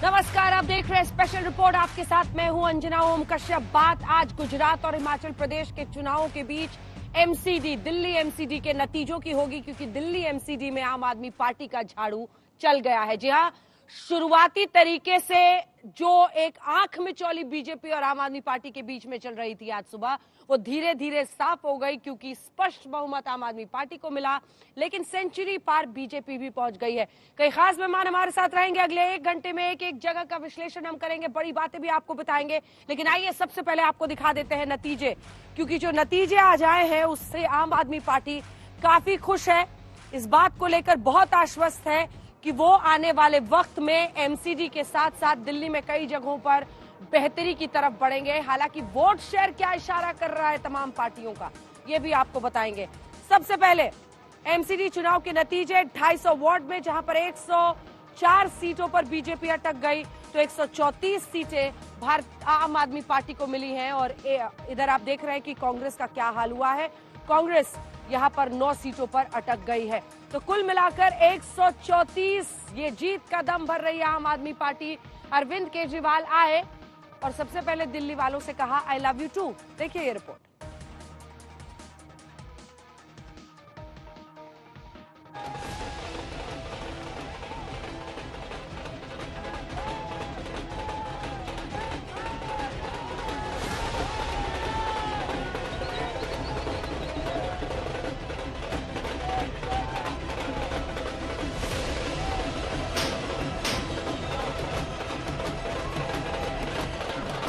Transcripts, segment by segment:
नमस्कार, आप देख रहे हैं स्पेशल रिपोर्ट। आपके साथ मैं हूं अंजना ओम कश्यप। बात आज गुजरात और हिमाचल प्रदेश के चुनावों के बीच एमसीडी, दिल्ली एमसीडी के नतीजों की होगी, क्योंकि दिल्ली एमसीडी में आम आदमी पार्टी का झाड़ू चल गया है। जी हां, शुरुआती तरीके से जो एक आंख में चौली बीजेपी और आम आदमी पार्टी के बीच में चल रही थी आज सुबह, वो धीरे धीरे साफ हो गई, क्योंकि स्पष्ट बहुमत आम आदमी पार्टी को मिला, लेकिन सेंचुरी पार बीजेपी भी पहुंच गई है। कई खास मेहमान हमारे साथ रहेंगे। अगले 1 घंटे में एक एक जगह का विश्लेषण हम करेंगे, बड़ी बातें भी आपको बताएंगे। लेकिन आइए सबसे पहले आपको दिखा देते हैं नतीजे, क्योंकि जो नतीजे आज आए हैं उससे आम आदमी पार्टी काफी खुश है, इस बात को लेकर बहुत आश्वस्त है कि वो आने वाले वक्त में एमसीडी के साथ साथ दिल्ली में कई जगहों पर बेहतरी की तरफ बढ़ेंगे। हालांकि वोट शेयर क्या इशारा कर रहा है तमाम पार्टियों का, ये भी आपको बताएंगे। सबसे पहले एमसीडी चुनाव के नतीजे 250 वार्ड में, जहां पर 104 सीटों पर बीजेपी अटक गई, तो 134 सीटें आम आदमी पार्टी को मिली हैं। और इधर आप देख रहे हैं कि कांग्रेस का क्या हाल हुआ है। कांग्रेस यहां पर 9 सीटों पर अटक गई है। तो कुल मिलाकर 134 ये जीत का दम भर रही है आम आदमी पार्टी। अरविंद केजरीवाल आए और सबसे पहले दिल्ली वालों से कहा आई लव यू टू। देखिए ये रिपोर्ट।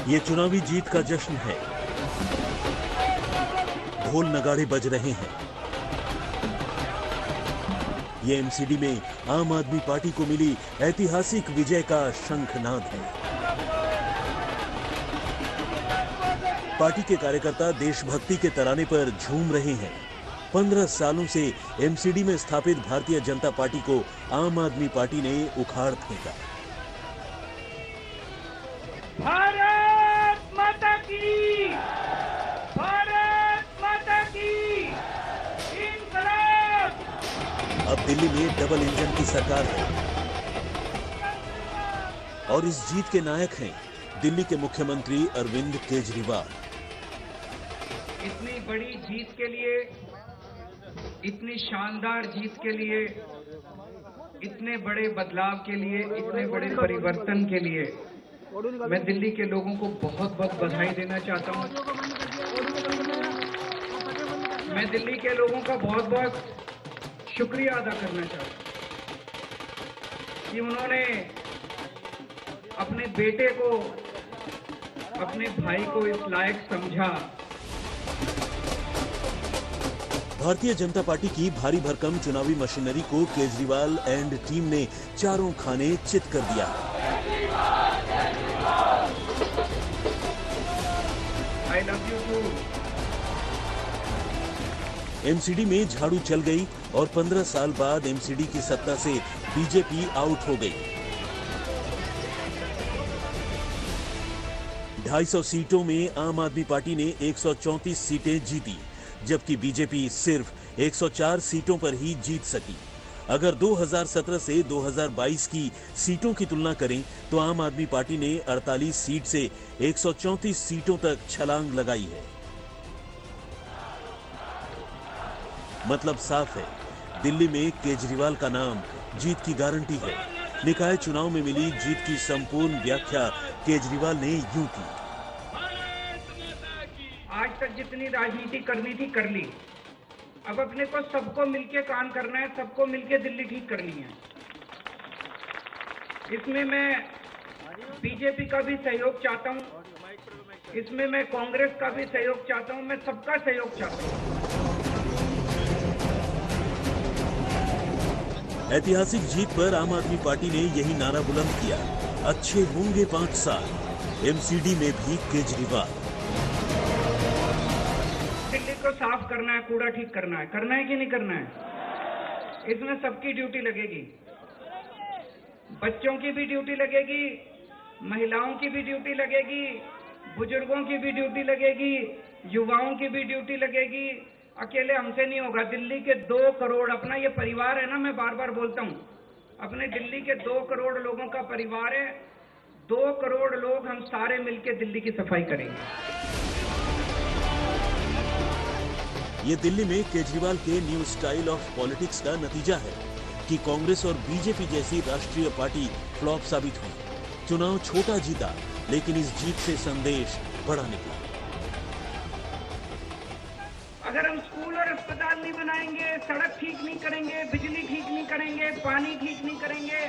ये चुनावी जीत का जश्न है। ढोल नगाड़े बज रहे हैं। ये एमसीडी में आम आदमी पार्टी को मिली ऐतिहासिक विजय का शंखनाद है। पार्टी के कार्यकर्ता देशभक्ति के तराने पर झूम रहे हैं। 15 सालों से एमसीडी में स्थापित भारतीय जनता पार्टी को आम आदमी पार्टी ने उखाड़ फेंका। भारत माता की, भारत माता की इंकलाब। अब दिल्ली में डबल इंजन की सरकार है और इस जीत के नायक हैं दिल्ली के मुख्यमंत्री अरविंद केजरीवाल। इतनी बड़ी जीत के लिए, इतनी शानदार जीत के लिए, इतने बड़े बदलाव के लिए, इतने बड़े परिवर्तन के लिए मैं दिल्ली के लोगों को बहुत बहुत बधाई देना चाहता हूं। मैं दिल्ली के लोगों का बहुत बहुत शुक्रिया अदा करना चाहता हूं कि उन्होंने अपने बेटे को, अपने भाई को इस लायक समझा। भारतीय जनता पार्टी की भारी भरकम चुनावी मशीनरी को केजरीवाल एंड टीम ने चारों खाने चित कर दिया। I love you too. MCD में झाड़ू चल गई और 15 साल बाद एमसीडी की सत्ता से बीजेपी आउट हो गई। 250 सीटों में आम आदमी पार्टी ने 134 सीटें जीती, जबकि बीजेपी सिर्फ 104 सीटों पर ही जीत सकी। अगर 2017 से 2022 की सीटों की तुलना करें तो आम आदमी पार्टी ने 48 सीट से 134 सीटों तक छलांग लगाई है। मतलब साफ है, दिल्ली में केजरीवाल का नाम जीत की गारंटी है। निकाय चुनाव में मिली जीत की संपूर्ण व्याख्या केजरीवाल ने यूं की। आज तक जितनी राजनीति करनी थी कर ली, अब अपने को सबको मिलके काम करना है, सबको मिलके दिल्ली ठीक करनी है। इसमें मैं बीजेपी का भी सहयोग चाहता हूं, इसमें मैं कांग्रेस का भी सहयोग चाहता हूं, मैं सबका सहयोग चाहता हूं। ऐतिहासिक जीत पर आम आदमी पार्टी ने यही नारा बुलंद किया, अच्छे होंगे 5 साल। एमसीडी में भी केजरीवाल। दिल्ली को साफ करना है, कूड़ा ठीक करना है कि नहीं करना है? इसमें सबकी ड्यूटी लगेगी। बच्चों की भी ड्यूटी लगेगी, महिलाओं की भी ड्यूटी लगेगी, बुजुर्गों की भी ड्यूटी लगेगी, युवाओं की भी ड्यूटी लगेगी। अकेले हमसे नहीं होगा। दिल्ली के 2 करोड़, अपना ये परिवार है ना, मैं बार बार बोलता हूँ, अपने दिल्ली के 2 करोड़ लोगों का परिवार है। 2 करोड़ लोग हम सारे मिलकर दिल्ली की सफाई करेंगे। ये दिल्ली में केजरीवाल के न्यू स्टाइल ऑफ पॉलिटिक्स का नतीजा है कि कांग्रेस और बीजेपी जैसी राष्ट्रीय पार्टी फ्लॉप साबित हुई। चुनाव छोटा जीता, लेकिन इस जीत से संदेश बड़ा निकला। अगर हम स्कूल और अस्पताल नहीं बनाएंगे, सड़क ठीक नहीं करेंगे, बिजली ठीक नहीं करेंगे, पानी ठीक नहीं करेंगे,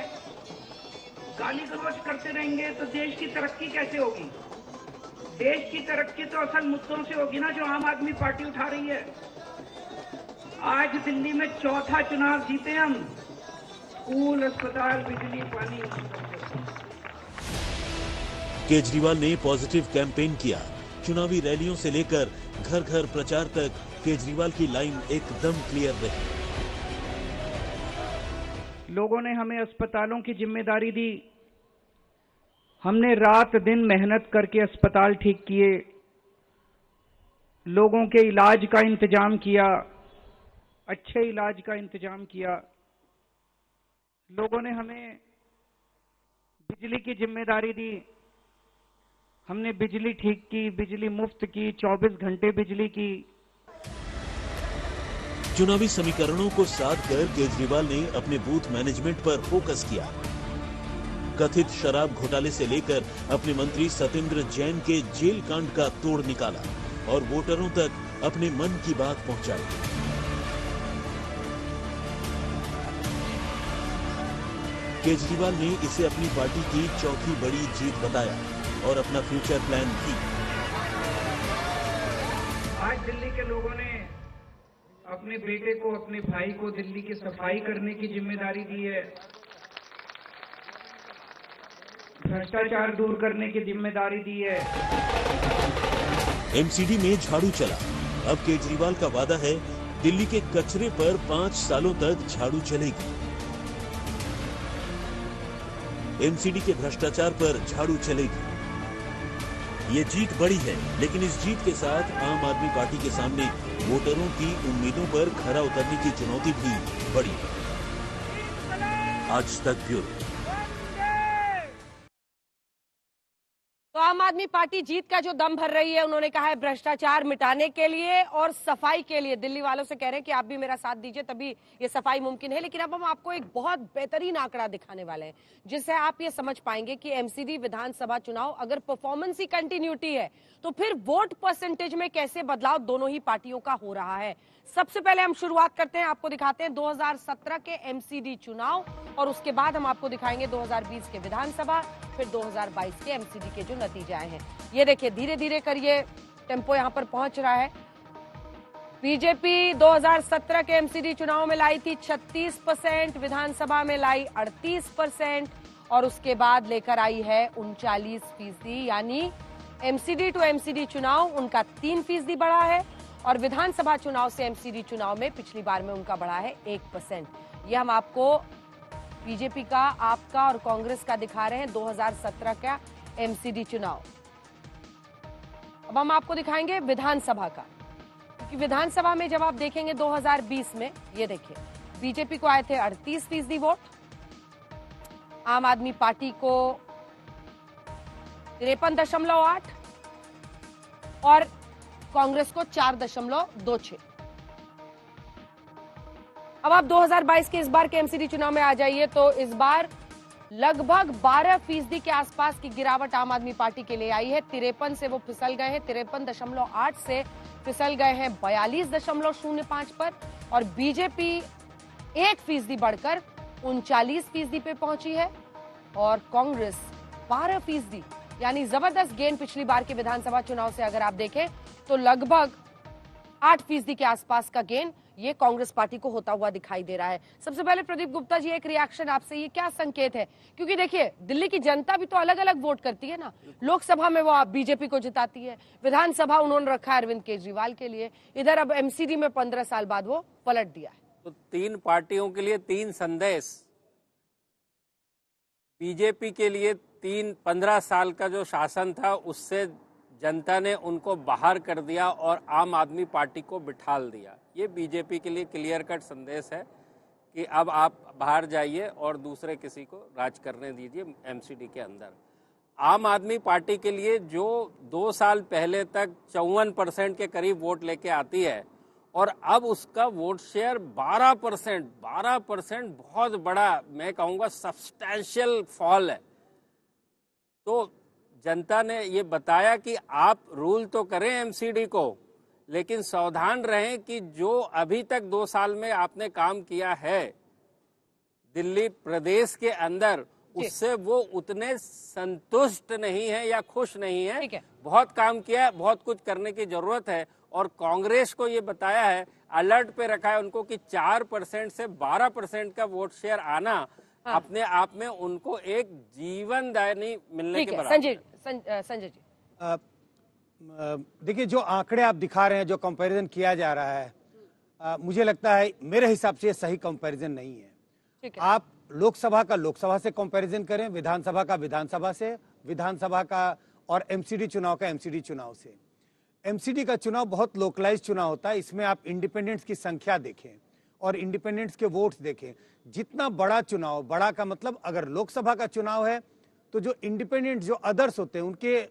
गाली गलौज करते रहेंगे, तो देश की तरक्की कैसे होगी? देश की तरक्की तो असल मुद्दों से होगी ना, जो आम आदमी पार्टी उठा रही है। आज दिल्ली में चौथा चुनाव जीते हम, स्कूल, अस्पताल, बिजली, पानी। केजरीवाल ने पॉजिटिव कैंपेन किया। चुनावी रैलियों से लेकर घर घर प्रचार तक केजरीवाल की लाइन एकदम क्लियर रही। लोगों ने हमें अस्पतालों की जिम्मेदारी दी, हमने रात दिन मेहनत करके अस्पताल ठीक किए, लोगों के इलाज का इंतजाम किया, अच्छे इलाज का इंतजाम किया। लोगों ने हमें बिजली की जिम्मेदारी दी, हमने बिजली ठीक की, बिजली मुफ्त की, 24 घंटे बिजली की। चुनावी समीकरणों को साध कर केजरीवाल ने अपने बूथ मैनेजमेंट पर फोकस किया। कथित शराब घोटाले से लेकर अपने मंत्री सत्येंद्र जैन के जेल कांड का तोड़ निकाला और वोटरों तक अपने मन की बात पहुंचाई। केजरीवाल ने इसे अपनी पार्टी की चौथी बड़ी जीत बताया और अपना फ्यूचर प्लान भी। आज दिल्ली के लोगों ने अपने बेटे को, अपने भाई को दिल्ली की सफाई करने की जिम्मेदारी दी है, भ्रष्टाचार दूर करने की जिम्मेदारी दी है। एमसीडी में झाड़ू चला। अब केजरीवाल का वादा है, दिल्ली के कचरे पर 5 सालों तक झाड़ू चलेगी। एमसीडी के भ्रष्टाचार पर झाड़ू चलेगी। ये जीत बड़ी है, लेकिन इस जीत के साथ आम आदमी पार्टी के सामने वोटरों की उम्मीदों पर खरा उतरने की चुनौती भी बड़ी है। आज तक ब्यूरो। तो आम आदमी पार्टी जीत का जो दम भर रही है, उन्होंने कहा है भ्रष्टाचार मिटाने के लिए और सफाई के लिए। दिल्ली वालों से कह रहे हैं कि आप भी मेरा साथ दीजिए, तभी ये सफाई मुमकिन है। लेकिन अब हम आपको एक बहुत बेहतरीन आंकड़ा दिखाने वाले हैं, जिससे आप ये समझ पाएंगे कि एमसीडी विधानसभा चुनाव अगर परफॉर्मेंस ही कंटिन्यूटी है, तो फिर वोट परसेंटेज में कैसे बदलाव दोनों ही पार्टियों का हो रहा है। सबसे पहले हम शुरुआत करते हैं, आपको दिखाते हैं 2017 के एमसीडी चुनाव, और उसके बाद हम आपको दिखाएंगे 2020 के विधानसभा, फिर 2022 के एमसीडी के जो नतीजे आए हैं। ये देखिए, धीरे धीरे कर ये टेम्पो यहां पर पहुंच रहा है। बीजेपी 2017 के एमसीडी चुनाव में लाई थी 36%, विधानसभा में लाई 38%, और उसके बाद लेकर आई है 39%। यानी एमसीडी टू एमसीडी चुनाव उनका 3% बढ़ा है, और विधानसभा चुनाव से एमसीडी चुनाव में पिछली बार में उनका बढ़ा है 1%। यह हम आपको बीजेपी का, आपका और कांग्रेस का दिखा रहे हैं 2017 का एमसीडी चुनाव। अब हम आपको दिखाएंगे विधानसभा का, क्योंकि विधानसभा में जब आप देखेंगे 2020 में, ये देखिए, बीजेपी को आए थे 38% वोट, आम आदमी पार्टी को 53.8 और कांग्रेस को 4.26। अब आप 2022 के इस बार के एमसीडी चुनाव में आ जाइए, तो इस बार लगभग 12% के आसपास की गिरावट आम आदमी पार्टी के लिए आई है। 53 से वो फिसल गए हैं, 53.8 से फिसल गए हैं 42.05 पर, और बीजेपी 1% बढ़कर 39% पे पहुंची है, और कांग्रेस 12%, यानी जबरदस्त गेन पिछली बार के विधानसभा चुनाव से अगर आप देखें तो लगभग 8% के आसपास का गेन ये कांग्रेस पार्टी को होता हुआ दिखाई दे रहा है। सबसे पहले प्रदीप गुप्ता जी, एक रिएक्शन आपसे, ये क्या संकेत है? क्योंकि देखिए, दिल्ली की जनता भी तो अलग अलग वोट करती है ना। लोकसभा में वो आप बीजेपी को जिताती है, विधानसभा उन्होंने रखा है अरविंद केजरीवाल के लिए, इधर अब एमसीडी में 15 साल बाद वो पलट दिया है। तो 3 पार्टियों के लिए 3 संदेश। बीजेपी के लिए 15 साल का जो शासन था, उससे जनता ने उनको बाहर कर दिया और आम आदमी पार्टी को बिठाल दिया। ये बीजेपी के लिए क्लियर कट संदेश है कि अब आप बाहर जाइए और दूसरे किसी को राज करने दीजिए एमसीडी के अंदर। आम आदमी पार्टी के लिए जो 2 साल पहले तक 54% के करीब वोट लेके आती है और अब उसका वोट शेयर 12% बहुत बड़ा, मैं कहूँगा सब्सटैंशियल फॉल है। तो जनता ने ये बताया कि आप रूल तो करें एमसीडी को, लेकिन सावधान रहें कि जो अभी तक 2 साल में आपने काम किया है दिल्ली प्रदेश के अंदर, उससे वो उतने संतुष्ट नहीं है या खुश नहीं है। बहुत काम किया है, बहुत कुछ करने की जरूरत है। और कांग्रेस को ये बताया है, अलर्ट पे रखा है उनको कि 4% से 12% का वोट शेयर आना अपने आप में उनको एक जीवनदायिनी मिलने के बराबर। संजय जी, देखिए, जो आंकड़े आप दिखा रहे हैं, जो कंपैरिजन किया जा रहा है, मुझे लगता है मेरे हिसाब से ये सही कंपैरिजन नहीं है। आप लोकसभा का लोकसभा से कंपैरिजन करें, विधानसभा का विधानसभा से, विधानसभा का और एमसीडी चुनाव का एमसीडी चुनाव से। एमसीडी का चुनाव बहुत लोकलाइज चुनाव होता है, इसमें आप इंडिपेंडेंट्स की संख्या देखें और इंडिपेंडेंट्स के वोट्स देखें। जितना बड़ा चुनाव, बड़ा का मतलब अगर लोकसभा का चुनाव है तो जो इंडिपेंडेंट, जो अदर्स होते हैं,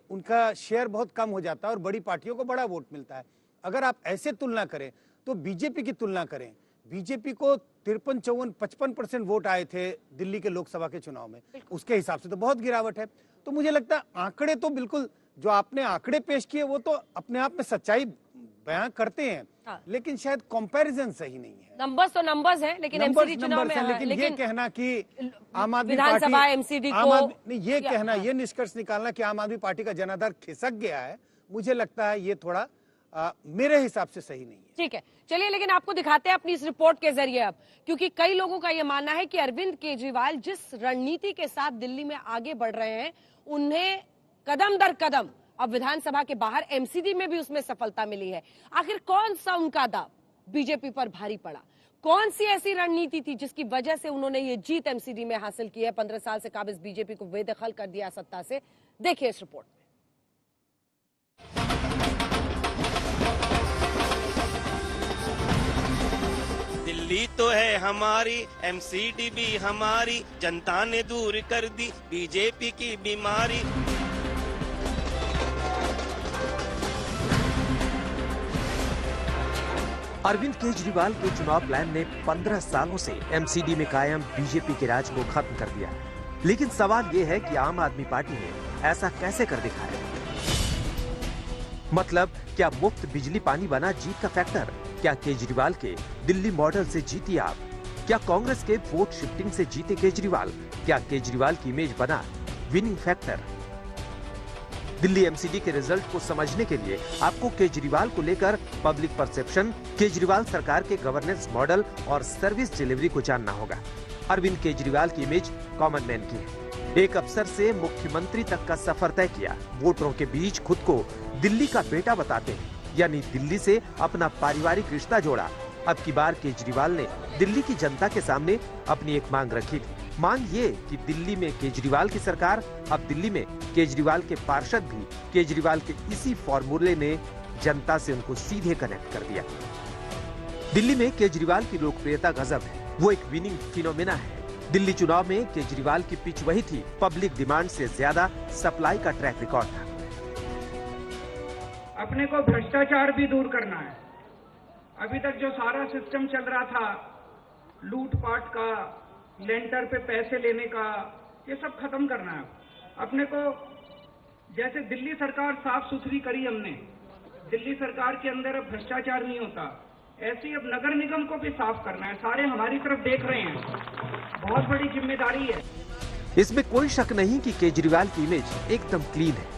उनका शेयर बहुत कम हो जाता है और बड़ी पार्टियों को बड़ा वोट मिलता है। अगर आप ऐसे तुलना करें तो बीजेपी की तुलना करें, बीजेपी को 53, 54, 55% वोट आए थे दिल्ली के लोकसभा के चुनाव में, उसके हिसाब से तो बहुत गिरावट है। तो मुझे लगता है आंकड़े तो बिल्कुल, जो आपने आंकड़े पेश किए वो तो अपने आप में सच्चाई बयां करते हैं, लेकिन शायद कंपैरिजन सही नहीं है। नंबर्स तो नंबर्स हैं, लेकिन एमसीडी चुनाव में लेकिन ये कहना कि आम आदमी विधानसभा पार्टी, एमसीडी को नहीं, ये कहना, ये निष्कर्ष निकालना कि आम आदमी पार्टी का जनाधार खिसक गया है, मुझे लगता है ये थोड़ा मेरे हिसाब से सही नहीं है। ठीक है, चलिए, लेकिन आपको दिखाते हैं अपनी इस रिपोर्ट के जरिए अब, क्योंकि कई लोगों का यह मानना है कि अरविंद केजरीवाल जिस रणनीति के साथ दिल्ली में आगे बढ़ रहे हैं, उन्हें कदम दर कदम अब विधानसभा के बाहर एमसीडी में भी उसमें सफलता मिली है। आखिर कौन सा उनका दाव बीजेपी पर भारी पड़ा? कौन सी ऐसी रणनीति थी जिसकी वजह से उन्होंने ये जीत एमसीडी में हासिल की है? 15 साल से काबिज बीजेपी को बेदखल कर दिया सत्ता से। देखिए इस रिपोर्ट में। दिल्ली तो है हमारी, एमसीडी भी हमारी, जनता ने दूर कर दी बीजेपी की बीमारी। अरविंद केजरीवाल के चुनाव प्लान ने 15 सालों से एमसीडी में कायम बीजेपी के राज को खत्म कर दिया। लेकिन सवाल ये है कि आम आदमी पार्टी ने ऐसा कैसे कर दिखाया? मतलब क्या मुफ्त बिजली पानी बना जीत का फैक्टर? क्या केजरीवाल के दिल्ली मॉडल से जीती आप? क्या कांग्रेस के वोट शिफ्टिंग से जीते केजरीवाल? क्या केजरीवाल की इमेज बना विनिंग फैक्टर? दिल्ली एमसीडी के रिजल्ट को समझने के लिए आपको केजरीवाल को लेकर पब्लिक परसेप्शन, केजरीवाल सरकार के गवर्नेंस मॉडल और सर्विस डिलीवरी को जानना होगा। अरविंद केजरीवाल की इमेज कॉमन मैन की है। एक अफसर से मुख्यमंत्री तक का सफर तय किया, वोटरों के बीच खुद को दिल्ली का बेटा बताते हैं, यानी दिल्ली से अपना पारिवारिक रिश्ता जोड़ा। अब की बार केजरीवाल ने दिल्ली की जनता के सामने अपनी एक मांग रखी थी। मांग ये कि दिल्ली में केजरीवाल की सरकार, अब दिल्ली में केजरीवाल के पार्षद भी केजरीवाल के इसी फॉर्मूले ने जनता से उनको सीधे कनेक्ट कर दिया। दिल्ली में केजरीवाल की लोकप्रियता गजब है, वो एक विनिंग फिनोमेना है। दिल्ली चुनाव में केजरीवाल की पिच वही थी, पब्लिक डिमांड से ज्यादा सप्लाई का ट्रैक रिकॉर्ड था। अपने को भ्रष्टाचार भी दूर करना है। अभी तक जो सारा सिस्टम चल रहा था, लूटपाट का, लेंटर पे पैसे लेने का, ये सब खत्म करना है। अपने को जैसे दिल्ली सरकार साफ सुथरी करी हमने, दिल्ली सरकार के अंदर अब भ्रष्टाचार नहीं होता, ऐसे ही अब नगर निगम को भी साफ करना है। सारे हमारी तरफ देख रहे हैं, बहुत बड़ी जिम्मेदारी है। इसमें कोई शक नहीं कि केजरीवाल की इमेज एकदम क्लीन है।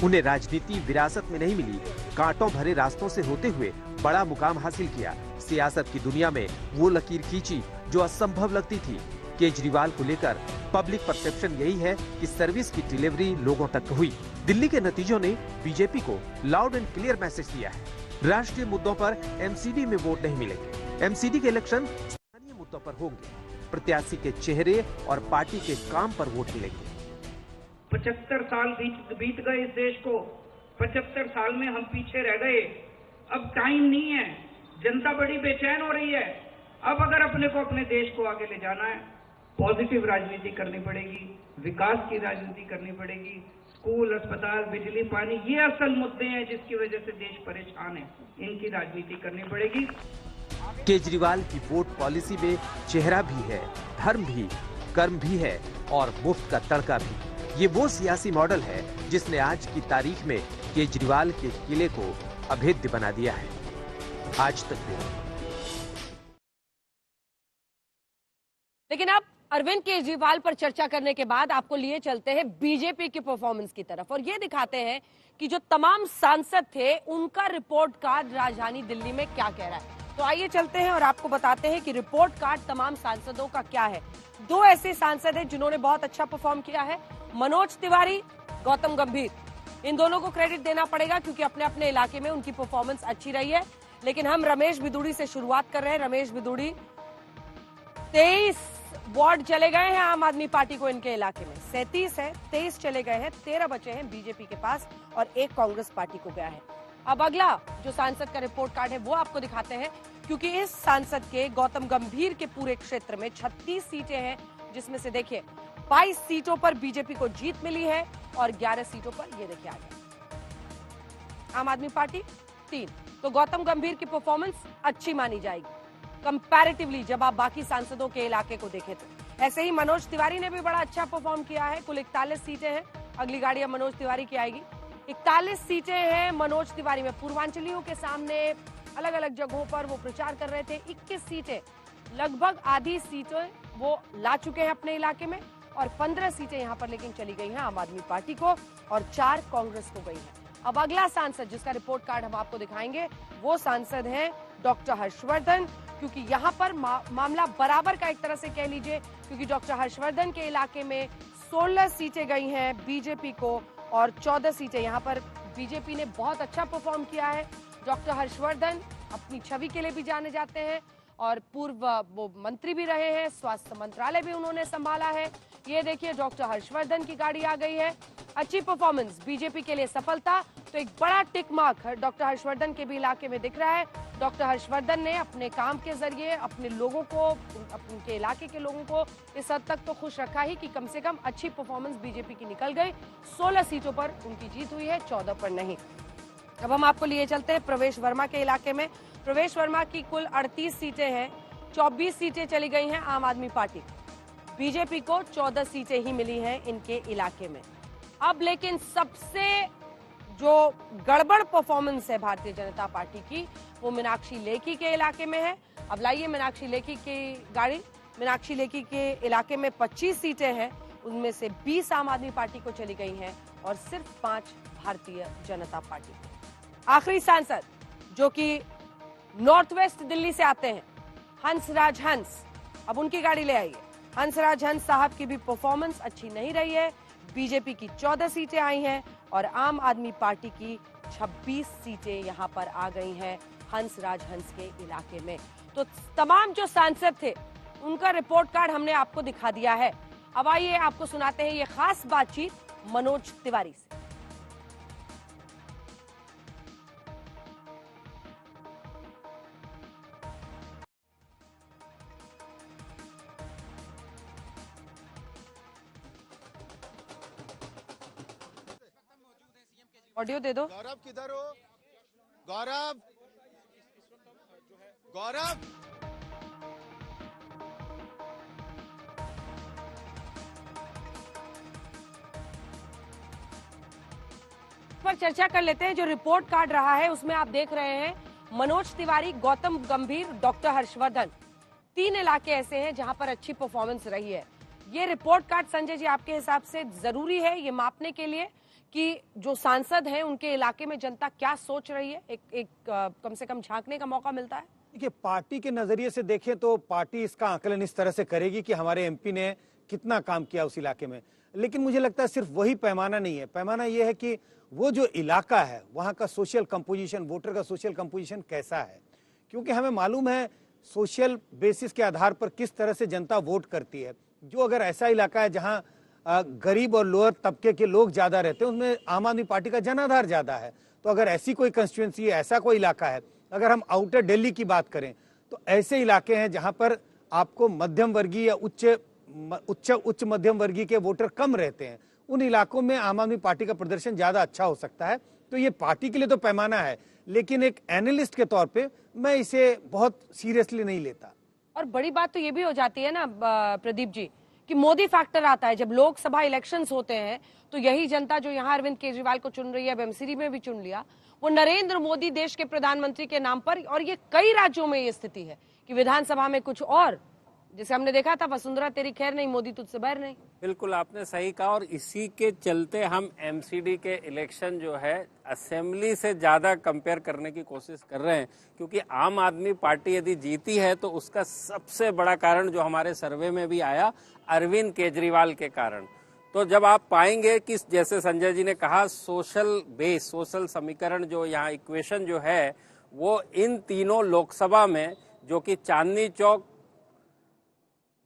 उन्हें राजनीति विरासत में नहीं मिली, कांटों भरे रास्तों से होते हुए बड़ा मुकाम हासिल किया। सियासत की दुनिया में वो लकीर खींची जो असंभव लगती थी। केजरीवाल को लेकर पब्लिक परसेप्शन यही है कि सर्विस की डिलीवरी लोगों तक हुई। दिल्ली के नतीजों ने बीजेपी को लाउड एंड क्लियर मैसेज दिया है। राष्ट्रीय मुद्दों पर एमसीडी में वोट नहीं मिलेंगे। एमसीडी के इलेक्शन स्थानीय मुद्दों पर होंगे। प्रत्याशी के चेहरे और पार्टी के काम पर वोट मिलेंगे। 75 साल बीत गए इस देश को, 75 साल में हम पीछे रह गए। अब टाइम नहीं है, जनता बड़ी बेचैन हो रही है। अब अगर अपने को अपने देश को आगे ले जाना है, पॉजिटिव राजनीति करनी पड़ेगी, विकास की राजनीति करनी पड़ेगी, स्कूल, अस्पताल, बिजली, पानी, ये असल मुद्दे हैं जिसकी वजह से देश परेशान है। इनकी राजनीति करनी पड़ेगी। केजरीवाल की वोट पॉलिसी में चेहरा भी है, धर्म भी, कर्म भी है और मुफ्त का तड़का भी। ये वो सियासी मॉडल है जिसने आज की तारीख में केजरीवाल के किले को अभेद्य बना दिया है। आज तक ब्यूरो। लेकिन अब अरविंद केजरीवाल पर चर्चा करने के बाद आपको लिए चलते हैं बीजेपी की परफॉर्मेंस की तरफ और ये दिखाते हैं कि जो तमाम सांसद थे उनका रिपोर्ट कार्ड राजधानी दिल्ली में क्या कह रहा है। तो आइए चलते हैं और आपको बताते हैं कि रिपोर्ट कार्ड तमाम सांसदों का क्या है। दो ऐसे सांसद हैं जिन्होंने बहुत अच्छा परफॉर्म किया है, मनोज तिवारी, गौतम गंभीर। इन दोनों को क्रेडिट देना पड़ेगा क्योंकि अपने अपने इलाके में उनकी परफॉर्मेंस अच्छी रही है। लेकिन हम रमेश बिदुड़ी से शुरुआत कर रहे हैं। रमेश बिदुड़ी, 23 वार्ड चले गए हैं आम आदमी पार्टी को इनके इलाके में, 37 है, 23 चले गए हैं, 13 बचे हैं बीजेपी के पास और 1 कांग्रेस पार्टी को गया है। अब अगला जो सांसद का रिपोर्ट कार्ड है वो आपको दिखाते हैं क्योंकि इस सांसद के गौतम गंभीर के पूरे क्षेत्र में 36 सीटें हैं, जिसमें से देखिए 22 सीटों पर बीजेपी को जीत मिली है और 11 सीटों पर ये देखिए आ गया आम आदमी पार्टी 3। तो गौतम गंभीर की परफॉर्मेंस अच्छी मानी जाएगी कंपैरेटिवली जब आप बाकी सांसदों के इलाके को देखें तो। ऐसे ही मनोज तिवारी ने भी बड़ा अच्छा परफॉर्म किया है। कुल 41 सीटें हैं। अगली गाड़ी अब मनोज तिवारी की आएगी। 41 सीटें हैं मनोज तिवारी में। पूर्वांचलियों के सामने अलग अलग जगहों पर वो प्रचार कर रहे थे। 21 सीटें, लगभग आधी सीटें वो ला चुके हैं अपने इलाके में और 15 सीटें यहाँ पर लेकिन चली गई हैं आम आदमी पार्टी को और 4 कांग्रेस को गई है। अब अगला सांसद जिसका रिपोर्ट कार्ड हम आपको दिखाएंगे वो सांसद हैं डॉक्टर हर्षवर्धन, क्योंकि यहाँ पर मामला बराबर का एक तरह से कह लीजिए, क्योंकि डॉक्टर हर्षवर्धन के इलाके में 16 सीटें गई हैं बीजेपी को और 14 सीटें यहाँ पर बीजेपी ने बहुत अच्छा परफॉर्म किया है। डॉक्टर हर्षवर्धन अपनी छवि के लिए भी जाने जाते हैं और पूर्व वो मंत्री भी रहे हैं, स्वास्थ्य मंत्रालय भी उन्होंने संभाला है। ये देखिए डॉक्टर हर्षवर्धन की गाड़ी आ गई है। अच्छी परफॉर्मेंस, बीजेपी के लिए सफलता। तो एक बड़ा टिक मार्क डॉक्टर हर्षवर्धन के भी इलाके में दिख रहा है। डॉक्टर हर्षवर्धन ने अपने काम के जरिए अपने लोगों को, उनके इलाके के लोगों को इस हद तक तो खुश रखा ही कि कम से कम अच्छी परफॉर्मेंस बीजेपी की निकल गई। 16 सीटों पर उनकी जीत हुई है, 14 पर नहीं। अब हम आपको लिए चलते हैं प्रवेश वर्मा के इलाके में। प्रवेश वर्मा की कुल 38 सीटें हैं, 24 सीटें चली गई हैं आम आदमी पार्टी। बीजेपी को 14 सीटें ही मिली हैं इनके इलाके में। अब लेकिन सबसे जो गड़बड़ परफॉर्मेंस है भारतीय जनता पार्टी की वो मीनाक्षी लेखी के इलाके में है। अब लाइए मीनाक्षी लेखी की गाड़ी। मीनाक्षी लेखी के इलाके में 25 सीटें हैं, उनमें से 20 आम आदमी पार्टी को चली गई हैं और सिर्फ 5 भारतीय जनता पार्टी को। आखिरी सांसद जो कि नॉर्थ वेस्ट दिल्ली से आते हैं, हंसराज हंस। अब उनकी गाड़ी ले आइए। हंसराज हंस साहब की भी परफॉर्मेंस अच्छी नहीं रही है। बीजेपी की 14 सीटें आई हैं और आम आदमी पार्टी की 26 सीटें यहां पर आ गई हैं हंसराज हंस के इलाके में। तो तमाम जो सांसद थे उनका रिपोर्ट कार्ड हमने आपको दिखा दिया है। अब आइए आपको सुनाते हैं ये खास बातचीत मनोज तिवारी से। ऑडियो दे दो। गौरव किधर हो? गौरव, गौरव। पर चर्चा कर लेते हैं। जो रिपोर्ट कार्ड रहा है उसमें आप देख रहे हैं मनोज तिवारी, गौतम गंभीर, डॉक्टर हर्षवर्धन, 3 इलाके ऐसे हैं जहां पर अच्छी परफॉर्मेंस रही है। ये रिपोर्ट कार्ड संजय जी आपके हिसाब से जरूरी है ये मापने के लिए कि जो सांसद हैं उनके इलाके में जनता क्या सोच रही है? एक कम से कम झांकने का मौका मिलता है। देखिए, पार्टी के नजरिए से देखें तो पार्टी इसका आकलन इस तरह से करेगी कि हमारे एमपी ने कितना काम किया उस इलाके में। लेकिन मुझे लगता है सिर्फ वही पैमाना नहीं है। पैमाना यह है कि वो जो इलाका है वहाँ का सोशल कंपोजिशन, वोटर का सोशल कंपोजिशन कैसा है, क्योंकि हमें मालूम है सोशल बेसिस के आधार पर किस तरह से जनता वोट करती है। जो अगर ऐसा इलाका है जहाँ गरीब और लोअर तबके के लोग ज्यादा रहते हैं, उसमें आम आदमी पार्टी का जनाधार ज्यादा है। तो अगर ऐसी कोई कंस्टिट्यूएंसी है, ऐसा कोई इलाका है, अगर हम आउटर दिल्ली की बात करें तो ऐसे इलाके हैं जहां पर आपको मध्यम वर्गीय या उच्च मध्यम वर्गीय के वोटर कम रहते हैं। उन इलाकों में आम आदमी पार्टी का प्रदर्शन ज्यादा अच्छा हो सकता है। तो ये पार्टी के लिए तो पैमाना है, लेकिन एक एनालिस्ट के तौर पे मैं इसे बहुत सीरियसली नहीं लेता। और बड़ी बात तो ये भी हो जाती है ना प्रदीप जी कि मोदी फैक्टर आता है। जब लोकसभा इलेक्शंस होते हैं तो यही जनता जो यहाँ अरविंद केजरीवाल को चुन रही है, अब एमसीडी में भी चुन लिया, वो नरेंद्र मोदी देश के प्रधानमंत्री के नाम पर, और ये कई राज्यों में ये स्थिति है कि विधानसभा में कुछ और, जैसे हमने देखा था वसुंधरा तेरी खैर नहीं, मोदी तुझसे बैर नहीं। बिल्कुल आपने सही कहा, और इसी के चलते हम एमसीडी के इलेक्शन जो है असेंबली से ज्यादा कंपेयर करने की कोशिश कर रहे हैं, क्योंकि आम आदमी पार्टी यदि जीती है तो उसका सबसे बड़ा कारण जो हमारे सर्वे में भी आया, अरविंद केजरीवाल के कारण। तो जब आप पाएंगे कि जैसे संजय जी ने कहा, सोशल बेस, सोशल समीकरण जो यहाँ इक्वेशन जो है वो इन तीनों लोकसभा में, जो कि चांदनी चौक,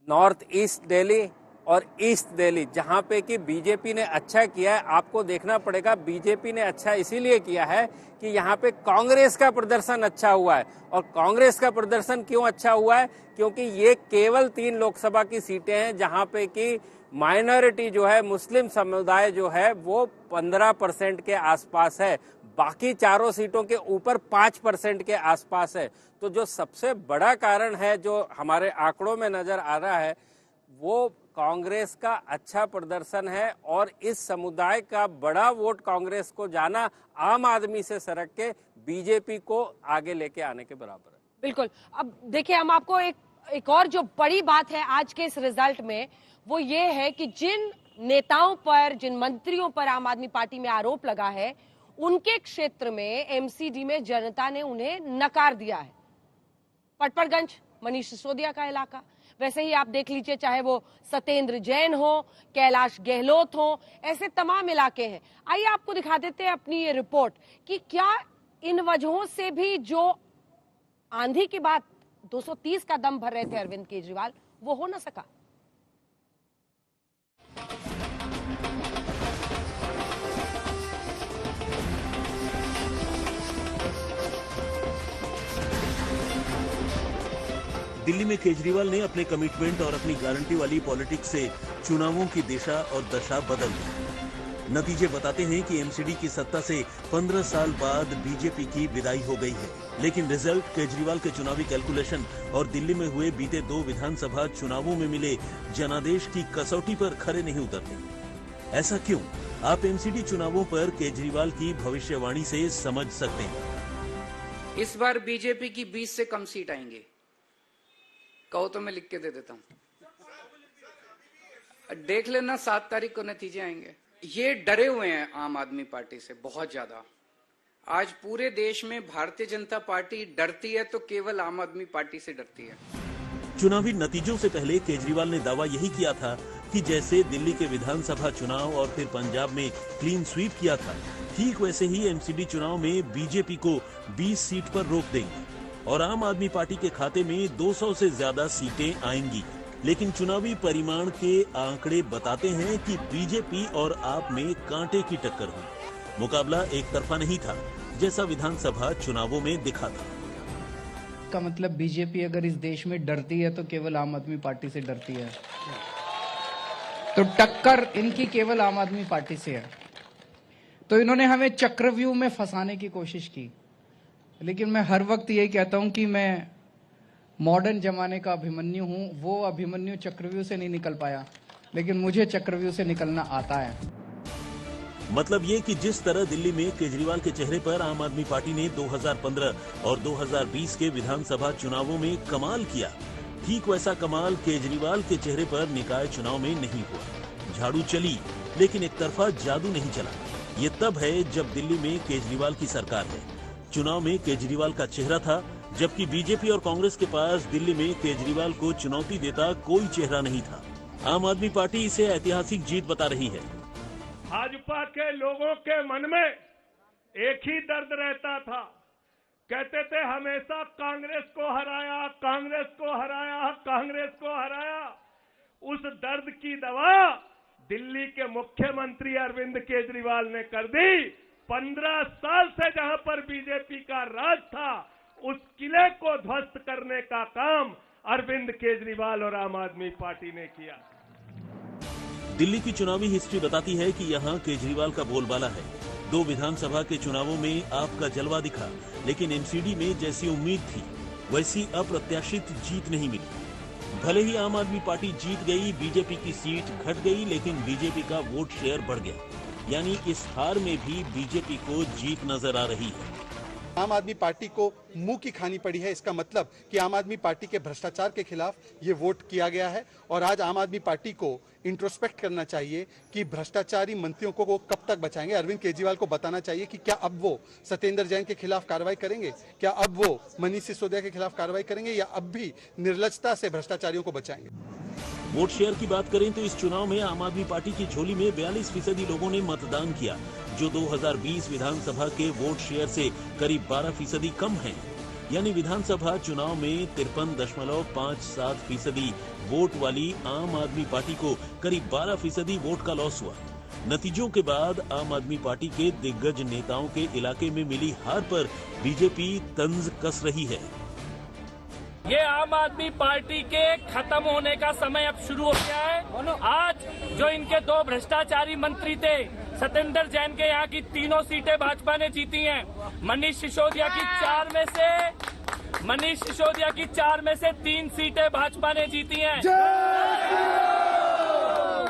नॉर्थ ईस्ट दिल्ली और ईस्ट दिल्ली, जहां पे कि बीजेपी ने अच्छा किया है, आपको देखना पड़ेगा बीजेपी ने अच्छा इसीलिए किया है कि यहाँ पे कांग्रेस का प्रदर्शन अच्छा हुआ है। और कांग्रेस का प्रदर्शन क्यों अच्छा हुआ है? क्योंकि ये केवल 3 लोकसभा की सीटें हैं जहां पे कि माइनॉरिटी जो है, मुस्लिम समुदाय जो है वो 15% के आसपास है, बाकी चारों सीटों के ऊपर 5% के आसपास है। तो जो सबसे बड़ा कारण है जो हमारे आंकड़ों में नजर आ रहा है वो कांग्रेस का अच्छा प्रदर्शन है, और इस समुदाय का बड़ा वोट कांग्रेस को जाना आम आदमी से सरक के बीजेपी को आगे लेके आने के बराबर है। बिल्कुल। अब देखिए, हम आपको एक और जो बड़ी बात है आज के इस रिजल्ट में, वो ये है कि जिन नेताओं पर, जिन मंत्रियों पर आम आदमी पार्टी में आरोप लगा है, उनके क्षेत्र में एमसीडी में जनता ने उन्हें नकार दिया है। पटपड़गंज, मनीष सिसोदिया का इलाका, वैसे ही आप देख लीजिए, चाहे वो सत्येंद्र जैन हो, कैलाश गहलोत हो, ऐसे तमाम इलाके हैं। आइए आपको दिखा देते हैं अपनी ये रिपोर्ट कि क्या इन वजहों से भी जो आंधी की बात 230 का दम भर रहे थे अरविंद केजरीवाल, वो हो ना सका। दिल्ली में केजरीवाल ने अपने कमिटमेंट और अपनी गारंटी वाली पॉलिटिक्स से चुनावों की दिशा और दशा बदल दी। नतीजे बताते हैं कि एमसीडी की सत्ता से 15 साल बाद बीजेपी की विदाई हो गई है, लेकिन रिजल्ट केजरीवाल के चुनावी कैलकुलेशन और दिल्ली में हुए बीते 2 विधानसभा चुनावों में मिले जनादेश की कसौटी पर खरे नहीं उतरते। ऐसा क्यों? आप एमसीडी चुनावों पर केजरीवाल की भविष्यवाणी से समझ सकते हैं। इस बार बीजेपी की 20 से कम सीट आएंगे। कहो तो मैं लिख के दे देता हूं, देख लेना 7 तारीख को नतीजे आएंगे। ये डरे हुए हैं आम आदमी पार्टी से बहुत ज्यादा। आज पूरे देश में भारतीय जनता पार्टी डरती है तो केवल आम आदमी पार्टी से डरती है। चुनावी नतीजों से पहले केजरीवाल ने दावा यही किया था कि जैसे दिल्ली के विधानसभा चुनाव और फिर पंजाब में क्लीन स्वीप किया था, ठीक वैसे ही एमसीडी चुनाव में बीजेपी को 20 सीट पर रोक देंगे और आम आदमी पार्टी के खाते में 200 से ज्यादा सीटें आएंगी। लेकिन चुनावी परिमाण के आंकड़े बताते हैं कि बीजेपी और आप में कांटे की टक्कर हुई। मुकाबला एक तरफा नहीं था, जैसा विधानसभा चुनावों में दिखा था। का मतलब बीजेपी अगर इस देश में डरती है तो केवल आम आदमी पार्टी से डरती है, तो टक्कर इनकी केवल आम आदमी पार्टी से है। तो इन्होंने हमें चक्रव्यूह में फंसाने की कोशिश की, लेकिन मैं हर वक्त यही कहता हूं कि मैं मॉडर्न जमाने का अभिमन्यु हूं। वो अभिमन्यु चक्रव्यूह से नहीं निकल पाया, लेकिन मुझे चक्रव्यूह से निकलना आता है। मतलब ये कि जिस तरह दिल्ली में केजरीवाल के चेहरे पर आम आदमी पार्टी ने 2015 और 2020 के विधानसभा चुनावों में कमाल किया, ठीक वैसा कमाल केजरीवाल के चेहरे पर निकाय चुनाव में नहीं हुआ। झाड़ू चली, लेकिन एक तरफा जादू नहीं चला। ये तब है जब दिल्ली में केजरीवाल की सरकार है। चुनाव में केजरीवाल का चेहरा था, जबकि बीजेपी और कांग्रेस के पास दिल्ली में केजरीवाल को चुनौती देता कोई चेहरा नहीं था। आम आदमी पार्टी इसे ऐतिहासिक जीत बता रही है। भाजपा के लोगों के मन में एक ही दर्द रहता था, कहते थे हमेशा कांग्रेस को हराया, कांग्रेस को हराया, कांग्रेस को हराया। उस दर्द की दवा दिल्ली के मुख्यमंत्री अरविंद केजरीवाल ने कर दी। 15 साल से जहां पर बीजेपी का राज था, उस किले को ध्वस्त करने का काम अरविंद केजरीवाल और आम आदमी पार्टी ने किया। दिल्ली की चुनावी हिस्ट्री बताती है कि यहाँ केजरीवाल का बोलबाला है। 2 विधानसभा के चुनावों में आपका जलवा दिखा, लेकिन एमसीडी में जैसी उम्मीद थी वैसी अप्रत्याशित जीत नहीं मिली। भले ही आम आदमी पार्टी जीत गई, बीजेपी की सीट घट गई, लेकिन बीजेपी का वोट शेयर बढ़ गया। यानी इस हार में भी बीजेपी को जीत नजर आ रही है। आम आदमी पार्टी को मुंह की खानी पड़ी है। इसका मतलब कि आम आदमी पार्टी के भ्रष्टाचार के खिलाफ ये वोट किया गया है और आज आम आदमी पार्टी को इंट्रोस्पेक्ट करना चाहिए कि भ्रष्टाचारी मंत्रियों को वो कब तक बचाएंगे। अरविंद केजरीवाल को बताना चाहिए कि क्या अब वो सत्येंद्र जैन के खिलाफ कार्रवाई करेंगे, क्या अब वो मनीष सिसोदिया के खिलाफ कार्रवाई करेंगे, या अब भी निर्लजता से भ्रष्टाचारियों को बचाएंगे। वोट शेयर की बात करें तो इस चुनाव में आम आदमी पार्टी की झोली में 42% लोगों ने मतदान किया, जो 2020 विधानसभा के वोट शेयर से करीब 12% कम है। यानी विधानसभा चुनाव में 53.57% वोट वाली आम आदमी पार्टी को करीब 12% वोट का लॉस हुआ। नतीजों के बाद आम आदमी पार्टी के दिग्गज नेताओं के इलाके में मिली हार पर बीजेपी तंज कस रही है। ये आम आदमी पार्टी के खत्म होने का समय अब शुरू हो गया है। आज जो इनके 2 भ्रष्टाचारी मंत्री थे, सत्येंद्र जैन के यहाँ की 3 सीटें भाजपा ने जीती हैं। मनीष सिसोदिया की 4 में से 3 सीटें भाजपा ने जीती हैं।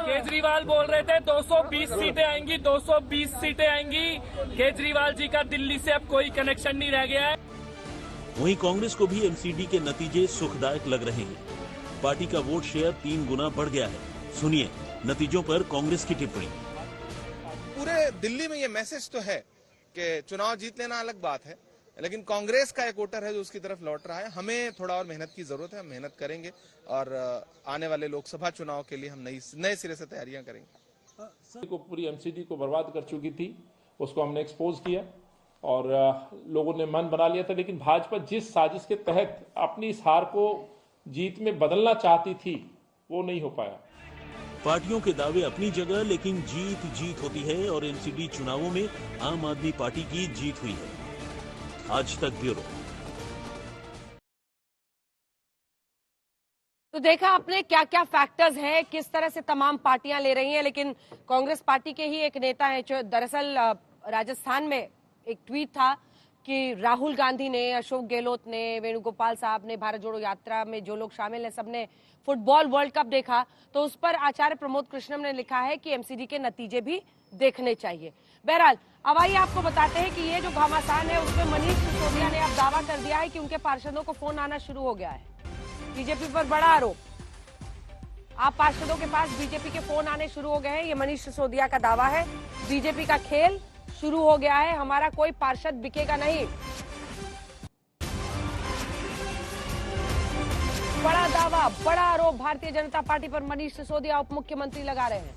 केजरीवाल बोल रहे थे 220 सीटें आएंगी, 220 सीटें आएंगी। केजरीवाल जी का दिल्ली से अब कोई कनेक्शन नहीं रह गया है। वहीं कांग्रेस को भी एमसीडी के नतीजे सुखदायक लग रहे हैं। पार्टी का वोट शेयर 3 गुना बढ़ गया है। सुनिए नतीजों पर कांग्रेस की टिप्पणी। पूरे दिल्ली में ये मैसेज तो है कि चुनाव जीत लेना अलग बात है, लेकिन कांग्रेस का एक वोटर है जो उसकी तरफ लौट रहा है। हमें थोड़ा और मेहनत की जरूरत है, हम मेहनत करेंगे और आने वाले लोकसभा चुनाव के लिए हम नए सिरे से तैयारियां करेंगे। पूरी एमसीडी को बर्बाद कर चुकी थी, उसको हमने एक्सपोज किया और लोगों ने मन बना लिया था। लेकिन भाजपा जिस साजिश के तहत अपनी इस हार को जीत में बदलना चाहती थी, वो नहीं हो पाया। पार्टियों के दावे अपनी जगह, लेकिन जीत होती है और एमसीडी चुनावों में आम आदमी पार्टी की जीत हुई है। आज तक ब्यूरो। तो देखा आपने क्या क्या फैक्टर्स हैं, किस तरह से तमाम पार्टियां ले रही हैं। लेकिन कांग्रेस पार्टी के ही एक नेता हैं जो दरअसल राजस्थान में एक ट्वीट था कि राहुल गांधी ने, अशोक गहलोत ने, वेणुगोपाल साहब ने, भारत जोड़ो यात्रा में जो लोग शामिल हैं सबने फुटबॉल वर्ल्ड कप देखा। तो उस पर आचार्य प्रमोद कृष्णम ने लिखा है कि एमसीडी के नतीजे भी देखने चाहिए। बहरहाल अब आइए आपको बताते हैं कि ये जो घमासान है उसमें मनीष सिसोदिया ने अब दावा कर दिया है कि उनके पार्षदों को फोन आना शुरू हो गया है। बीजेपी पर बड़ा आरोप, आप पार्षदों के पास बीजेपी के फोन आने शुरू हो गए हैं, ये मनीष सिसोदिया का दावा है। बीजेपी का खेल शुरू हो गया है, हमारा कोई पार्षद बिकेगा नहीं। बड़ा दावा, बड़ा आरोप भारतीय जनता पार्टी पर मनीष सिसोदिया उप मुख्यमंत्री लगा रहे हैं।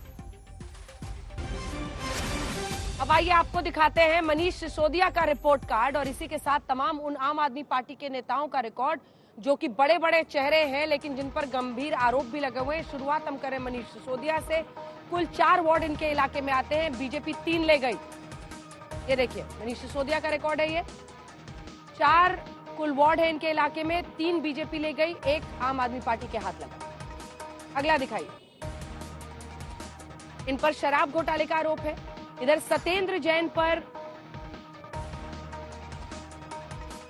अब आइए आपको दिखाते हैं मनीष सिसोदिया का रिपोर्ट कार्ड और इसी के साथ तमाम उन आम आदमी पार्टी के नेताओं का रिकॉर्ड जो कि बड़े बड़े चेहरे हैं लेकिन जिन पर गंभीर आरोप भी लगे हुए हैं। शुरुआत हम करें मनीष सिसोदिया से। कुल 4 वार्ड इनके इलाके में आते हैं, बीजेपी 3 ले गई। ये देखिए मनीष सिसोदिया का रिकॉर्ड है। ये 4 कुल वार्ड है इनके इलाके में, 3 बीजेपी ले गई, 1 आम आदमी पार्टी के हाथ लगा। अगला दिखाइए, इन पर शराब घोटाले का आरोप है। इधर सत्येंद्र जैन पर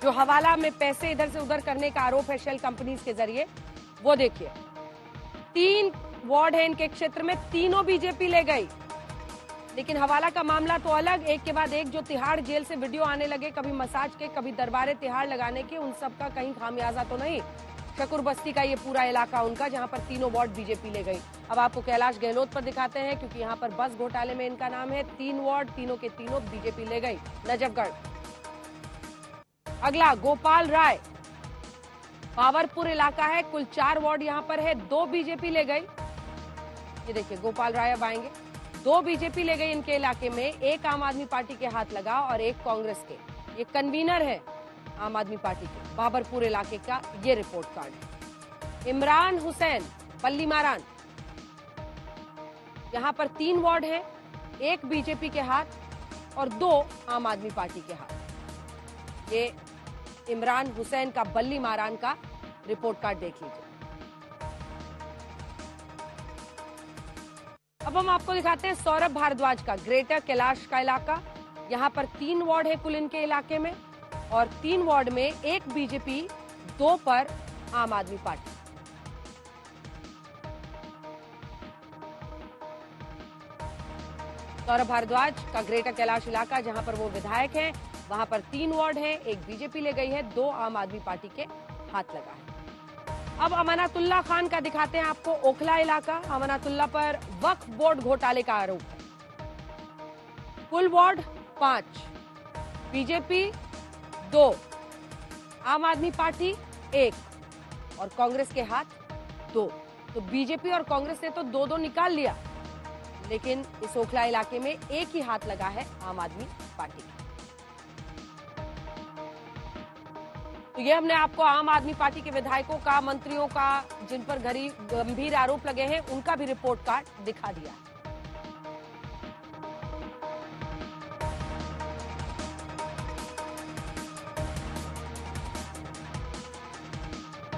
जो हवाला में पैसे इधर से उधर करने का आरोप है शेल कंपनीज के जरिए, वो देखिए। 3 वार्ड है इनके क्षेत्र में, तीनों बीजेपी ले गई। लेकिन हवाला का मामला तो अलग, एक के बाद एक जो तिहाड़ जेल से वीडियो आने लगे, कभी मसाज के, कभी दरबारे तिहाड़ लगाने के, उन सब का कहीं खामियाजा तो नहीं। शकूर बस्ती का ये पूरा इलाका उनका, जहां पर तीनों वार्ड बीजेपी ले गई। अब आपको कैलाश गहलोत पर दिखाते हैं क्योंकि यहाँ पर बस घोटाले में इनका नाम है। 3 वार्ड, तीनों के तीनों बीजेपी ले गई। नजफगढ़। अगला गोपाल राय, पावरपुर इलाका है, कुल 4 वार्ड यहाँ पर है, 2 बीजेपी ले गई। ये देखिए गोपाल राय अब आएंगे। 2 बीजेपी ले गई इनके इलाके में, 1 आम आदमी पार्टी के हाथ लगा और 1 कांग्रेस के। ये कन्वीनर है आम आदमी पार्टी के बाबरपुर इलाके का, ये रिपोर्ट कार्ड है। इमरान हुसैन, पल्ली मारान, यहां पर 3 वार्ड है, 1 बीजेपी के हाथ और 2 आम आदमी पार्टी के हाथ। ये इमरान हुसैन का बल्ली मारान का रिपोर्ट कार्ड देख लीजिए। अब हम आपको दिखाते हैं सौरभ भारद्वाज का ग्रेटर कैलाश का इलाका। यहाँ पर 3 वार्ड है कुल इनके इलाके में, और 3 वार्ड में 1 बीजेपी, 2 पर आम आदमी पार्टी। सौरभ भारद्वाज का ग्रेटर कैलाश इलाका, जहां पर वो विधायक हैं, वहां पर 3 वार्ड हैं, 1 बीजेपी ले गई है, 2 आम आदमी पार्टी के हाथ लगा है। अब अमानतुल्लाह खान का दिखाते हैं आपको ओखला इलाका। अमानतुल्लाह पर वक्फ बोर्ड घोटाले का आरोप है। कुल वार्ड 5, बीजेपी 2, आम आदमी पार्टी 1 और कांग्रेस के हाथ 2। तो बीजेपी और कांग्रेस ने तो 2-2 निकाल लिया, लेकिन इस ओखला इलाके में एक ही हाथ लगा है आम आदमी पार्टी का। तो ये हमने आपको आम आदमी पार्टी के विधायकों का, मंत्रियों का, जिन पर गंभीर आरोप लगे हैं, उनका भी रिपोर्ट कार्ड दिखा दिया है।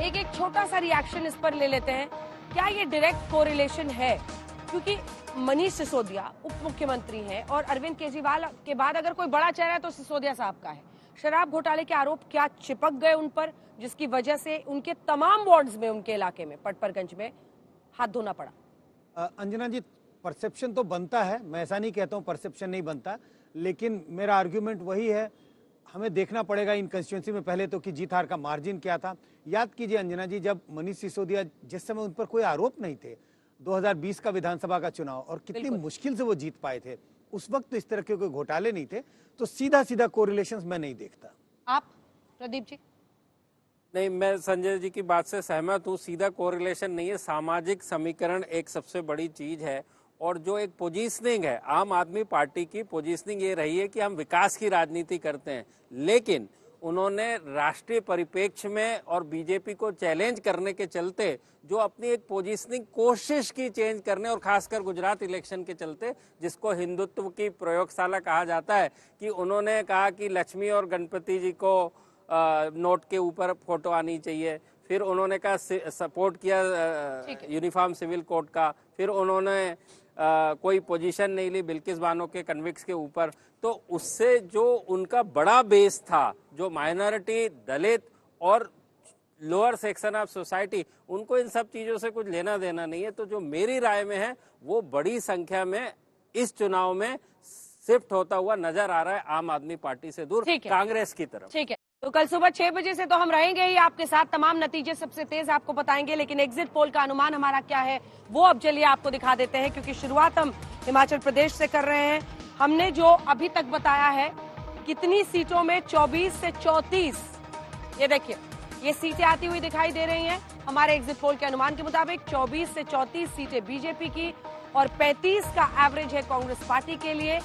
एक छोटा सा रिएक्शन इस पर ले लेते हैं। क्या ये डायरेक्ट कोरिलेशन है? क्योंकि मनीष सिसोदिया उप मुख्यमंत्री हैं और अरविंद केजरीवाल के बाद अगर कोई बड़ा चेहरा है तो सिसोदिया साहब का है। शराब घोटाले के आरोप क्या चिपक गए उन पर, जिसकी वजह से उनके तमाम वार्ड्स में, उनके इलाके में, पटपरगंज में हाथ धोना पड़ा? अंजना जी, परसेप्शन तो बनता है, मैं ऐसा नहीं कहता हूँ परसेप्शन नहीं बनता, लेकिन मेरा आर्ग्यूमेंट वही है, हमें देखना पड़ेगा इन कंस्टिट्यूंसी में पहले तो कि जीत हार का मार्जिन क्या था। याद कीजिए अंजना जी, जब मनीष सिसोदिया, जिस समय उन पर कोई आरोप नहीं थे, 2020 का विधानसभा का चुनाव, और कितनी मुश्किल से वो जीत पाए थे, उस वक्त तो इस तरह के कोई घोटाले नहीं थे, तो सीधा सीधा कोरिलेशंस मैं नहीं देखता। आप प्रदीप जी? नहीं, मैं संजय जी की बात से सहमत हूँ। सीधा कोरिलेशन नहीं है, सामाजिक समीकरण एक सबसे बड़ी चीज है। और जो एक पोजीशनिंग है, आम आदमी पार्टी की पोजीशनिंग ये रही है कि हम विकास की राजनीति करते हैं, लेकिन उन्होंने राष्ट्रीय परिप्रेक्ष्य में और बीजेपी को चैलेंज करने के चलते जो अपनी एक पोजीशनिंग कोशिश की चेंज करने, और खासकर गुजरात इलेक्शन के चलते, जिसको हिंदुत्व की प्रयोगशाला कहा जाता है, कि उन्होंने कहा कि लक्ष्मी और गणपति जी को नोट के ऊपर फोटो आनी चाहिए, फिर उन्होंने कहा सपोर्ट किया यूनिफॉर्म सिविल कोड का, फिर उन्होंने कोई पोजीशन नहीं ली बिल्किस बानो के कन्विक्स के ऊपर। तो उससे जो उनका बड़ा बेस था, जो माइनॉरिटी, दलित और लोअर सेक्शन ऑफ सोसाइटी, उनको इन सब चीजों से कुछ लेना देना नहीं है। तो जो मेरी राय में है, वो बड़ी संख्या में इस चुनाव में शिफ्ट होता हुआ नजर आ रहा है आम आदमी पार्टी से दूर कांग्रेस की तरफ। ठीक है, तो कल सुबह 6 बजे से तो हम रहेंगे ही आपके साथ, तमाम नतीजे सबसे तेज आपको बताएंगे, लेकिन एग्जिट पोल का अनुमान हमारा क्या है वो अब चलिए आपको दिखा देते हैं, क्योंकि शुरुआत हम हिमाचल प्रदेश से कर रहे हैं। हमने जो अभी तक बताया है, कितनी सीटों में 24 से 34, ये देखिए, ये सीटें आती हुई दिखाई दे रही हैं। हमारे एग्जिट पोल के अनुमान के मुताबिक 24 से 34 सीटें बीजेपी की और 35 का एवरेज है कांग्रेस पार्टी के लिए,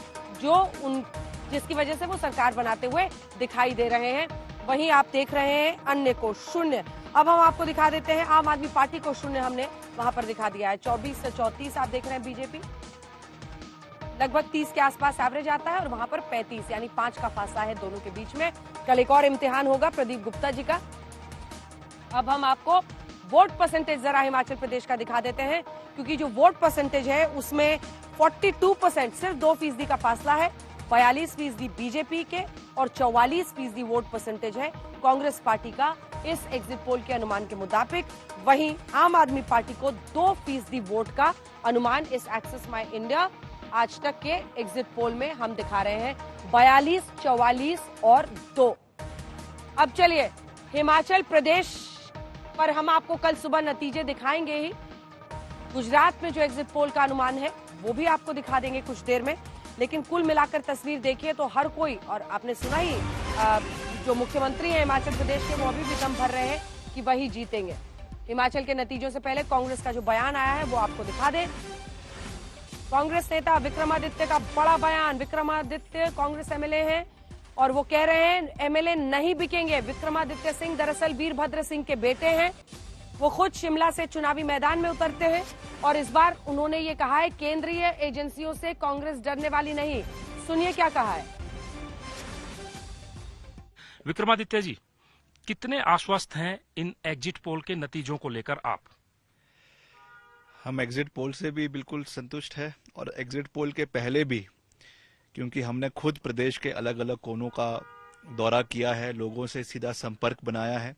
जिसकी वजह से वो सरकार बनाते हुए दिखाई दे रहे हैं। वहीं आप देख रहे हैं अन्य को 0। अब हम आपको दिखा देते हैं आम आदमी पार्टी को 0 हमने वहां पर दिखा दिया है। 24 से 34 आप देख रहे हैं बीजेपी, लगभग 30 के आसपास एवरेज आता है, और वहां पर 35, यानी 5 का फासला है दोनों के बीच में। कल एक और इम्तिहान होगा प्रदीप गुप्ता जी का। अब हम आपको वोट परसेंटेज जरा हिमाचल प्रदेश का दिखा देते हैं, क्योंकि जो वोट परसेंटेज है उसमें 42%, सिर्फ 2% का फासला है। 42% बीजेपी के और 44% वोट परसेंटेज है कांग्रेस पार्टी का इस एग्जिट पोल के अनुमान के मुताबिक। वहीं आम आदमी पार्टी को 2% वोट का अनुमान इस एक्सेस माय इंडिया आज तक के एग्जिट पोल में हम दिखा रहे हैं, 42, 44 और 2। अब चलिए हिमाचल प्रदेश पर हम आपको कल सुबह नतीजे दिखाएंगे ही। गुजरात में जो एग्जिट पोल का अनुमान है वो भी आपको दिखा देंगे कुछ देर में, लेकिन कुल मिलाकर तस्वीर देखिए तो हर कोई, और आपने सुना ही जो मुख्यमंत्री हैं हिमाचल प्रदेश के, वो अभी भी दम भर रहे हैं कि वही जीतेंगे। हिमाचल के नतीजों से पहले कांग्रेस का जो बयान आया है वो आपको दिखा दें। कांग्रेस नेता विक्रमादित्य का बड़ा बयान। विक्रमादित्य कांग्रेस एमएलए हैं और वो कह रहे हैं एमएलए नहीं बिकेंगे। विक्रमादित्य सिंह दरअसल वीरभद्र सिंह के बेटे हैं। वो खुद शिमला से चुनावी मैदान में उतरते हैं और इस बार उन्होंने ये कहा है केंद्रीय एजेंसियों से कांग्रेस डरने वाली नहीं। सुनिए क्या कहा है। विक्रमादित्य जी, कितने आश्वस्त हैं इन एग्जिट पोल के नतीजों को लेकर आप? हम एग्जिट पोल से भी बिल्कुल संतुष्ट है और एग्जिट पोल के पहले भी, क्योंकि हमने खुद प्रदेश के अलग अलग कोनों का दौरा किया है, लोगों से सीधा संपर्क बनाया है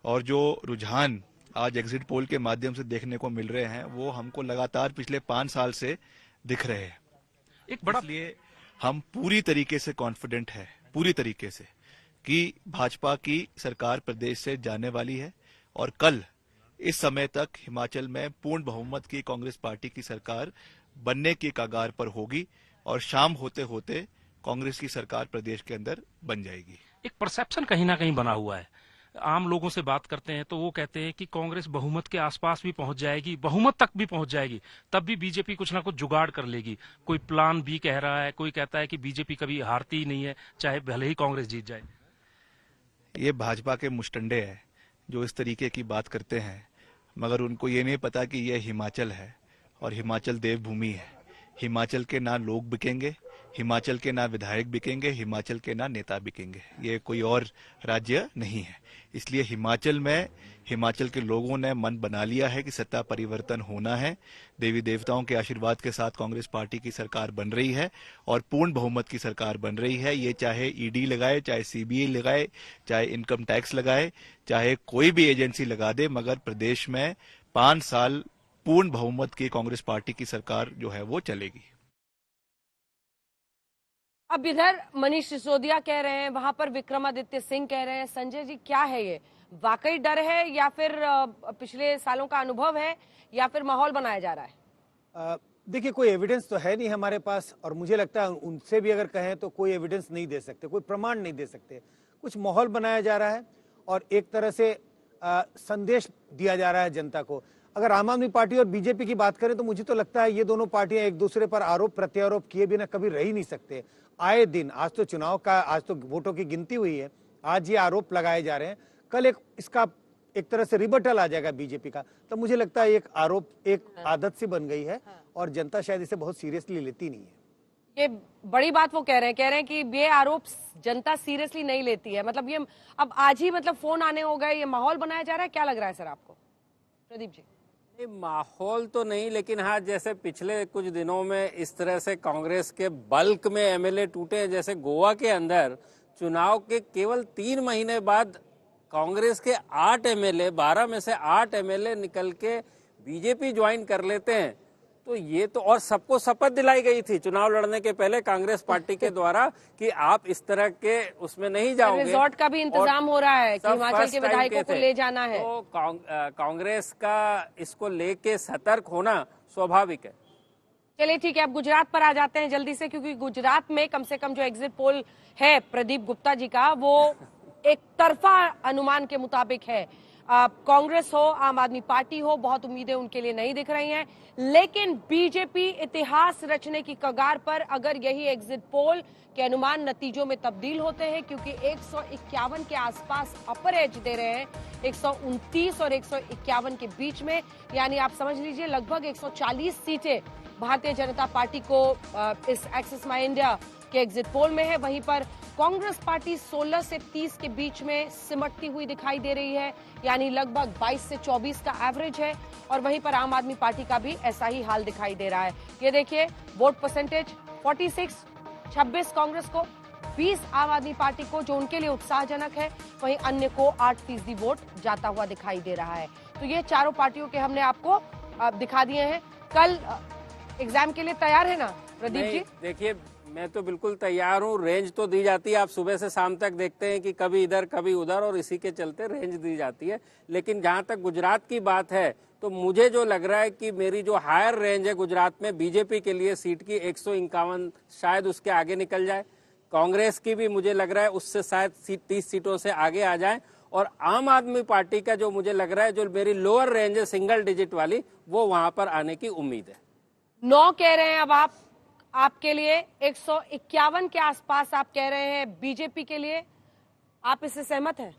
और जो रुझान आज एग्जिट पोल के माध्यम से देखने को मिल रहे हैं वो हमको लगातार पिछले 5 साल से दिख रहे हैं। एक बड़ा इसलिए हम पूरी तरीके से कॉन्फिडेंट है, पूरी तरीके से, कि भाजपा की सरकार प्रदेश से जाने वाली है और कल इस समय तक हिमाचल में पूर्ण बहुमत की कांग्रेस पार्टी की सरकार बनने की कगार पर होगी और शाम होते होते कांग्रेस की सरकार प्रदेश के अंदर बन जाएगी। एक परसेप्शन कहीं ना कहीं बना हुआ है, आम लोगों से बात करते हैं तो वो कहते हैं कि कांग्रेस बहुमत के आसपास भी पहुंच जाएगी, बहुमत तक भी पहुंच जाएगी, तब भी बीजेपी कुछ ना कुछ जुगाड़ कर लेगी। कोई प्लान बी कह रहा है, कोई कहता है कि बीजेपी कभी हारती ही नहीं है, चाहे भले ही कांग्रेस जीत जाए। ये भाजपा के मुस्टंडे हैं जो इस तरीके की बात करते हैं, मगर उनको ये नहीं पता कि ये हिमाचल है और हिमाचल देवभूमि है। हिमाचल के ना लोग बिकेंगे, हिमाचल के ना विधायक बिकेंगे, हिमाचल के ना नेता बिकेंगे, ये कोई और राज्य नहीं है। इसलिए हिमाचल में हिमाचल के लोगों ने मन बना लिया है कि सत्ता परिवर्तन होना है। देवी देवताओं के आशीर्वाद के साथ कांग्रेस पार्टी की सरकार बन रही है और पूर्ण बहुमत की सरकार बन रही है। ये चाहे ईडी लगाए, चाहे सीबीआई लगाए, चाहे इनकम टैक्स लगाए, चाहे कोई भी एजेंसी लगा दे, मगर प्रदेश में 5 साल पूर्ण बहुमत की कांग्रेस पार्टी की सरकार जो है वो चलेगी। अब इधर मनीष सिसोदिया कह रहे हैं, वहां पर विक्रमादित्य सिंह कह रहे हैं। संजय जी, क्या है ये? वाकई डर है या फिर पिछले सालों का अनुभव है या फिर माहौल बनाया जा रहा है? देखिए, कोई एविडेंस तो है नहीं हमारे पास और मुझे लगता है उनसे भी अगर कहें तो कोई एविडेंस नहीं दे सकते, कोई प्रमाण नहीं दे सकते। कुछ माहौल बनाया जा रहा है और एक तरह से संदेश दिया जा रहा है जनता को। अगर आम आदमी पार्टी और बीजेपी की बात करें तो मुझे तो लगता है ये दोनों पार्टियां एक दूसरे पर आरोप प्रत्यारोप किए बिना कभी रह ही नहीं सकते। आए दिन, आज तो चुनाव का, आज तो वोटों की गिनती हुई है, आज ये आरोप लगाए जा रहे हैं, कल इसका एक तरह से रिबटल आ जाएगा बीजेपी का। तो मुझे लगता है एक आरोप एक आदत सी बन गई है और जनता शायद इसे बहुत सीरियसली लेती नहीं है। ये बड़ी बात वो कह रहे हैं कि ये आरोप जनता सीरियसली नहीं लेती है। मतलब ये अब आज ही मतलब फोन आने हो गए, ये माहौल बनाया जा रहा है, क्या लग रहा है सर आपको? प्रदीप जी। माहौल तो नहीं, लेकिन हाँ, जैसे पिछले कुछ दिनों में इस तरह से कांग्रेस के बल्क में एमएलए टूटे हैं, जैसे गोवा के अंदर चुनाव के केवल 3 महीने बाद कांग्रेस के 8 एमएलए, 12 में से 8 एमएलए निकल के बीजेपी ज्वाइन कर लेते हैं, तो ये तो, और सबको शपथ दिलाई गई थी चुनाव लड़ने के पहले कांग्रेस पार्टी के द्वारा कि आप इस तरह के उसमें नहीं जाओगे। रिजॉर्ट का भी इंतजाम हो रहा है कि हिमाचल के विधायकों को ले जाना है। तो कांग्रेस का इसको लेके सतर्क होना स्वाभाविक है। चलिए ठीक है, अब गुजरात पर आ जाते हैं जल्दी से, क्योंकि गुजरात में कम से कम जो एग्जिट पोल है प्रदीप गुप्ता जी का, वो एक तरफा अनुमान के मुताबिक है। कांग्रेस हो, आम आदमी पार्टी हो, बहुत उम्मीदें उनके लिए नहीं दिख रही हैं, लेकिन बीजेपी इतिहास रचने की कगार पर अगर यही एग्जिट पोल के अनुमान नतीजों में तब्दील होते हैं, क्योंकि 151 के आसपास अपर एज दे रहे हैं, 129 और 151 के बीच में, यानी आप समझ लीजिए लगभग 140 सीटें भारतीय जनता पार्टी को इस एक्सिस माई इंडिया के एग्जिट पोल में है। वहीं पर कांग्रेस पार्टी 16 से 30 के बीच में सिमटती हुई दिखाई दे रही है, यानी लगभग 22 से 24 का एवरेज है। और वहीं पर आम आदमी पार्टी का भी ऐसा ही हाल दिखाई दे रहा है। ये देखिए, वोट परसेंटेज 26 कांग्रेस को, 20 आम आदमी पार्टी को, जो उनके लिए उत्साहजनक है। वहीं अन्य को 8% वोट जाता हुआ दिखाई दे रहा है। तो ये चारों पार्टियों के हमने आपको दिखा दिए हैं। कल एग्जाम के लिए तैयार है ना प्रदीप जी? देखिए, मैं तो बिल्कुल तैयार हूँ। रेंज तो दी जाती है, आप सुबह से शाम तक देखते हैं कि कभी इधर कभी उधर, और इसी के चलते रेंज दी जाती है। लेकिन जहां तक गुजरात की बात है, तो मुझे जो लग रहा है कि मेरी जो हायर रेंज है गुजरात में बीजेपी के लिए सीट की 151, शायद उसके आगे निकल जाए। कांग्रेस की भी मुझे लग रहा है उससे शायद 30 सीटों से आगे आ जाए। और आम आदमी पार्टी का जो मुझे लग रहा है, जो मेरी लोअर रेंज है सिंगल डिजिट वाली, वो वहां पर आने की उम्मीद है। 9 कह रहे हैं अब आपके लिए, 151 के आसपास आप कह रहे हैं बीजेपी के लिए। आप इससे सहमत हैं?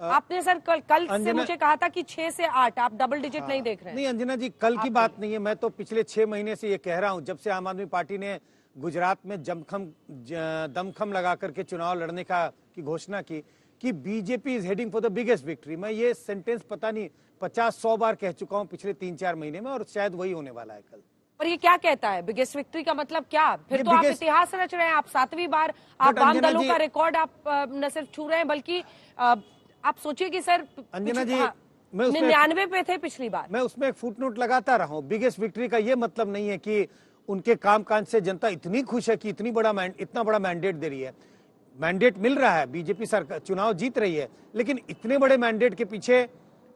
आपने सर कल से मुझे कहा था कि 6 से 8, आप डबल डिजिट नहीं देख रहे हैं। नहीं अंजना जी, कल की बात नहीं है, मैं तो पिछले 6 महीने से ये कह रहा हूं, जब से आम आदमी पार्टी ने गुजरात में दमखम लगा करके चुनाव लड़ने की घोषणा की, कि BJP is heading for the biggest victory. मैं ये सेंटेंस पता नहीं 50-100 बार कह चुका हूं पिछले 3-4 महीने में, और शायद वही होने वाला है कल। और ये क्या कहता है बिगेस्ट विक्ट्री का मतलब क्या? फिर तो आप इतिहास रच रहे हैं, आप 7वीं बार, आप वाम दलों का रिकॉर्ड आप न सिर्फ छू रहे हैं बल्कि आप सोचिए कि सर अंजना जी 99 पे थे पिछली बार। मैं उसमें एक फुटनोट लगाता रहा हूं। बिगेस्ट विक्ट्री का ये मतलब नहीं है कि उनके कामकाज से जनता इतनी खुश है कि इतना बड़ा मैंडेट दे रही है। मैंडेट मिल रहा है, बीजेपी सरकार चुनाव जीत रही है, लेकिन इतने बड़े मैंडेट के पीछे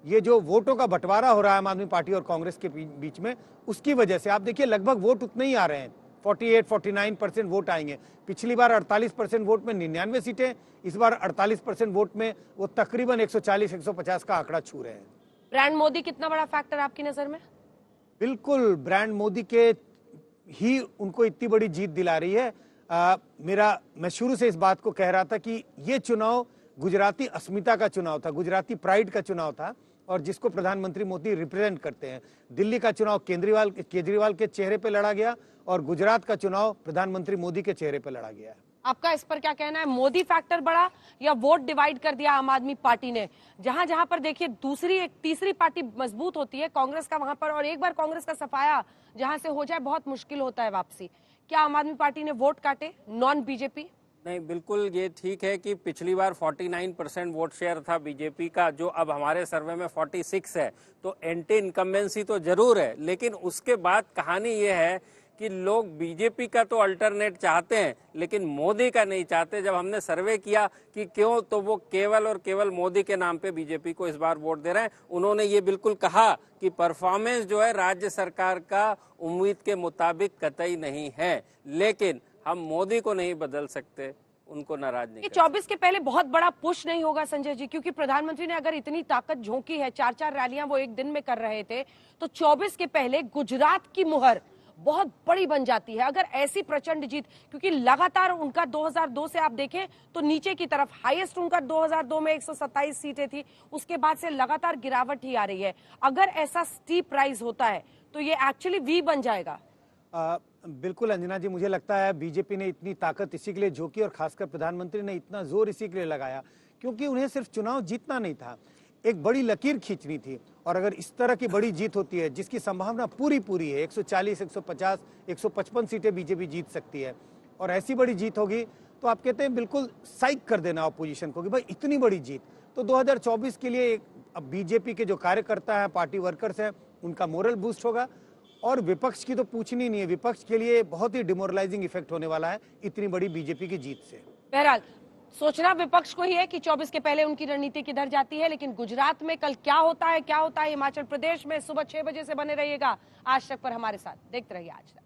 ये जो वोटों का बंटवारा हो रहा है आम आदमी पार्टी और कांग्रेस के बीच में, उसकी वजह से आप देखिए लगभग वोट उतने ही आ रहे हैं। 48-49% वोट आएंगे। पिछली बार 48% वोट में 99 सीटें, इस बार 48% वोट में वो तकरीबन 140-150 का आंकड़ा छू रहे हैं। ब्रांड मोदी कितना बड़ा फैक्टर आपकी नजर में? बिल्कुल, ब्रांड मोदी के ही उनको इतनी बड़ी जीत दिला रही है। मैं शुरू से इस बात को कह रहा था कि ये चुनाव गुजराती अस्मिता का चुनाव था, गुजराती प्राइड का चुनाव था, और जिसको प्रधानमंत्री मोदी रिप्रेजेंट करते हैं। दिल्ली का चुनाव केजरीवाल के चेहरे पे लड़ा गया और गुजरात का चुनाव प्रधानमंत्री मोदी के चेहरे पे लड़ा गया। आपका इस पर क्या कहना है? मोदी फैक्टर बड़ा या वोट डिवाइड कर दिया आम आदमी पार्टी ने? जहां जहां पर देखिए तीसरी पार्टी मजबूत होती है कांग्रेस का, वहां पर, और एक बार कांग्रेस का सफाया जहां से हो जाए बहुत मुश्किल होता है वापसी। क्या आम आदमी पार्टी ने वोट काटे नॉन बीजेपी? नहीं, बिल्कुल ये ठीक है कि पिछली बार 49% वोट शेयर था बीजेपी का, जो अब हमारे सर्वे में 46 है, तो एंटी इनकम्बेंसी तो जरूर है। लेकिन उसके बाद कहानी ये है कि लोग बीजेपी का तो अल्टरनेट चाहते हैं लेकिन मोदी का नहीं चाहते। जब हमने सर्वे किया कि क्यों, तो वो केवल और केवल मोदी के नाम पे बीजेपी को इस बार वोट दे रहे हैं। उन्होंने ये बिल्कुल कहा कि परफॉर्मेंस जो है राज्य सरकार का उम्मीद के मुताबिक कतई नहीं है, लेकिन हम मोदी को नहीं बदल सकते, उनको नाराज नहीं। 24 के पहले बहुत बड़ा पुश नहीं होगा संजय जी? क्योंकि प्रधानमंत्री ने अगर इतनी ताकत झोंकी है, 4-4 रैलियां वो एक दिन में कर रहे थे, तो 24 के पहले गुजरात की मुहर बहुत बड़ी बन जाती है अगर ऐसी प्रचंड जीत, क्योंकि लगातार उनका 2002 से आप देखें तो नीचे की तरफ हाईएस्ट उनका 2002 में 127 सीटें थी, उसके बाद से लगातार गिरावट ही आ रही है। अगर ऐसा स्टीप राइज होता है तो ये एक्चुअली वी बन जाएगा। बिल्कुल अंजना जी, मुझे लगता है बीजेपी ने इतनी ताकत इसी के लिए झोंकी और खासकर प्रधानमंत्री ने इतना जोर इसी के लिए लगाया क्योंकि उन्हें सिर्फ चुनाव जीतना नहीं था, एक बड़ी लकीर खींचनी थी। और अगर इस तरह की बड़ी जीत होती है जिसकी संभावना पूरी है, 140, 150, 155 सीटें बीजेपी जीत सकती है, और ऐसी बड़ी जीत होगी तो आप कहते हैं बिल्कुल साइक कर देना ऑपोजिशन को कि भाई इतनी बड़ी जीत। तो 2024 के लिए अब बीजेपी के जो कार्यकर्ता हैं, पार्टी वर्कर्स हैं, उनका मोरल बूस्ट होगा, और विपक्ष की तो पूछनी नहीं है। विपक्ष के लिए बहुत ही डिमोरलाइजिंग इफेक्ट होने वाला है इतनी बड़ी बीजेपी की जीत से। बहरहाल सोचना विपक्ष को ही है कि 24 के पहले उनकी रणनीति किधर जाती है, लेकिन गुजरात में कल क्या होता है हिमाचल प्रदेश में सुबह 6 बजे से बने रहिएगा आज तक पर हमारे साथ। देखते रहिए आज तक।